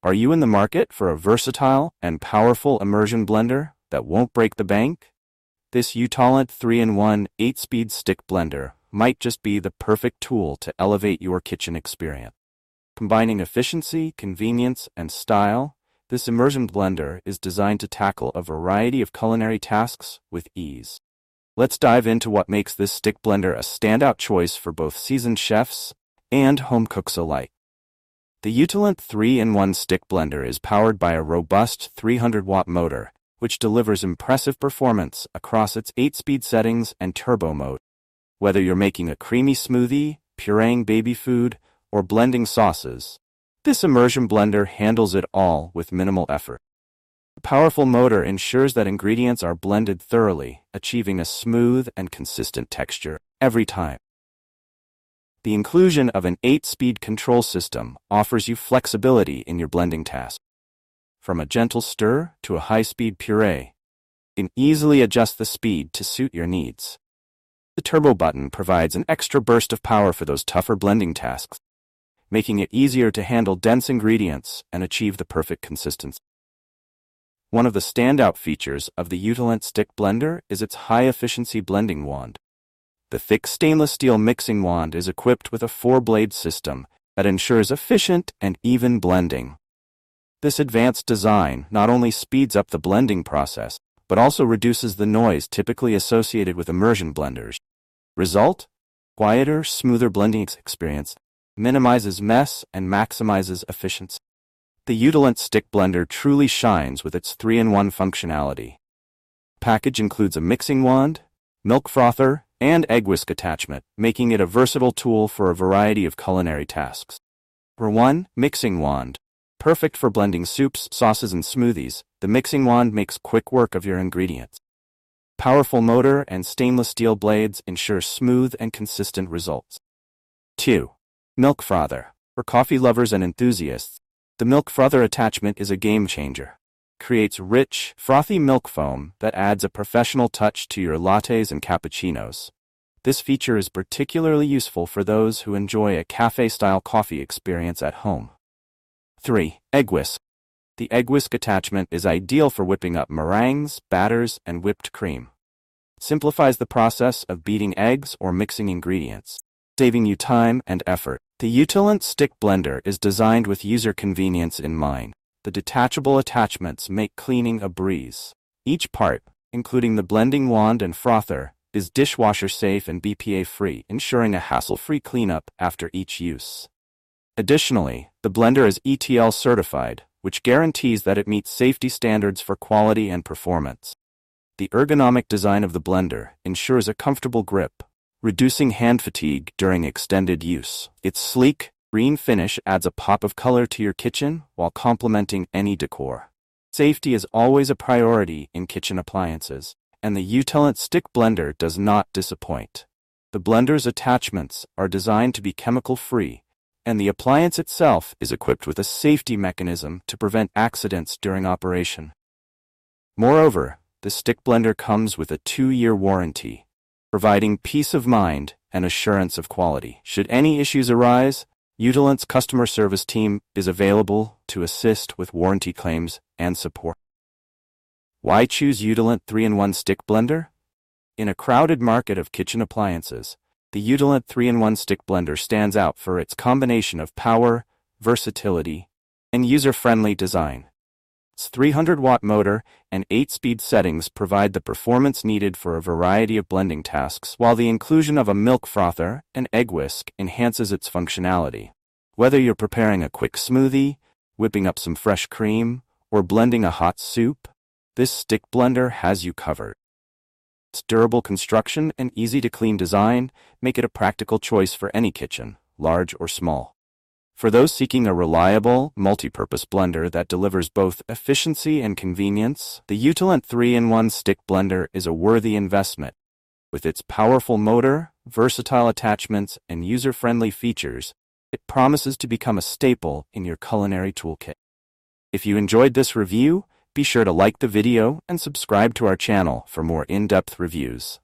Are you in the market for a versatile and powerful immersion blender that won't break the bank? This UTALENT 3-in-1 8-speed stick blender might just be the perfect tool to elevate your kitchen experience. Combining efficiency, convenience, and style, this immersion blender is designed to tackle a variety of culinary tasks with ease. Let's dive into what makes this stick blender a standout choice for both seasoned chefs and home cooks alike. The UTALENT 3-in-1 stick blender is powered by a robust 300-watt motor, which delivers impressive performance across its 8-speed settings and turbo mode. Whether you're making a creamy smoothie, pureeing baby food, or blending sauces, this immersion blender handles it all with minimal effort. The powerful motor ensures that ingredients are blended thoroughly, achieving a smooth and consistent texture every time. The inclusion of an 8-speed control system offers you flexibility in your blending task. From a gentle stir to a high-speed puree, you can easily adjust the speed to suit your needs. The turbo button provides an extra burst of power for those tougher blending tasks, making it easier to handle dense ingredients and achieve the perfect consistency. One of the standout features of the UTALENT stick blender is its high-efficiency blending wand. The thick stainless steel mixing wand is equipped with a 4-blade system that ensures efficient and even blending. This advanced design not only speeds up the blending process, but also reduces the noise typically associated with immersion blenders. Result? Quieter, smoother blending experience, minimizes mess, and maximizes efficiency. The UTALENT stick blender truly shines with its 3-in-1 functionality. The package includes a mixing wand, milk frother, and egg whisk attachment, making it a versatile tool for a variety of culinary tasks. For 1, mixing wand. Perfect for blending soups, sauces, and smoothies, the mixing wand makes quick work of your ingredients. Powerful motor and stainless steel blades ensure smooth and consistent results. 2, milk frother. For coffee lovers and enthusiasts, the milk frother attachment is a game changer. Creates rich, frothy milk foam that adds a professional touch to your lattes and cappuccinos. This feature is particularly useful for those who enjoy a cafe-style coffee experience at home. 3, egg whisk. The egg whisk attachment is ideal for whipping up meringues, batters, and whipped cream. It simplifies the process of beating eggs or mixing ingredients, saving you time and effort. The UTALENT stick blender is designed with user convenience in mind. The detachable attachments make cleaning a breeze. Each part, including the blending wand and frother, is dishwasher safe and BPA-free, ensuring a hassle-free cleanup after each use. Additionally, the blender is ETL certified, which guarantees that it meets safety standards for quality and performance. The ergonomic design of the blender ensures a comfortable grip, reducing hand fatigue during extended use. Its sleek, green finish adds a pop of color to your kitchen while complementing any decor. Safety is always a priority in kitchen appliances, and the UTALENT stick blender does not disappoint. The blender's attachments are designed to be chemical-free, and the appliance itself is equipped with a safety mechanism to prevent accidents during operation. Moreover, the stick blender comes with a 2-year warranty, providing peace of mind and assurance of quality. Should any issues arise, UTALENT's customer service team is available to assist with warranty claims and support. Why choose UTALENT 3-in-1 stick blender? In a crowded market of kitchen appliances, the UTALENT 3-in-1 stick blender stands out for its combination of power, versatility, and user-friendly design. Its 300-watt motor and 8-speed settings provide the performance needed for a variety of blending tasks, while the inclusion of a milk frother and egg whisk enhances its functionality. Whether you're preparing a quick smoothie, whipping up some fresh cream, or blending a hot soup, this stick blender has you covered. Its durable construction and easy-to-clean design make it a practical choice for any kitchen, large or small. For those seeking a reliable, multi-purpose blender that delivers both efficiency and convenience, the UTALENT 3-in-1 stick blender is a worthy investment. With its powerful motor, versatile attachments, and user-friendly features, it promises to become a staple in your culinary toolkit. If you enjoyed this review, be sure to like the video and subscribe to our channel for more in-depth reviews.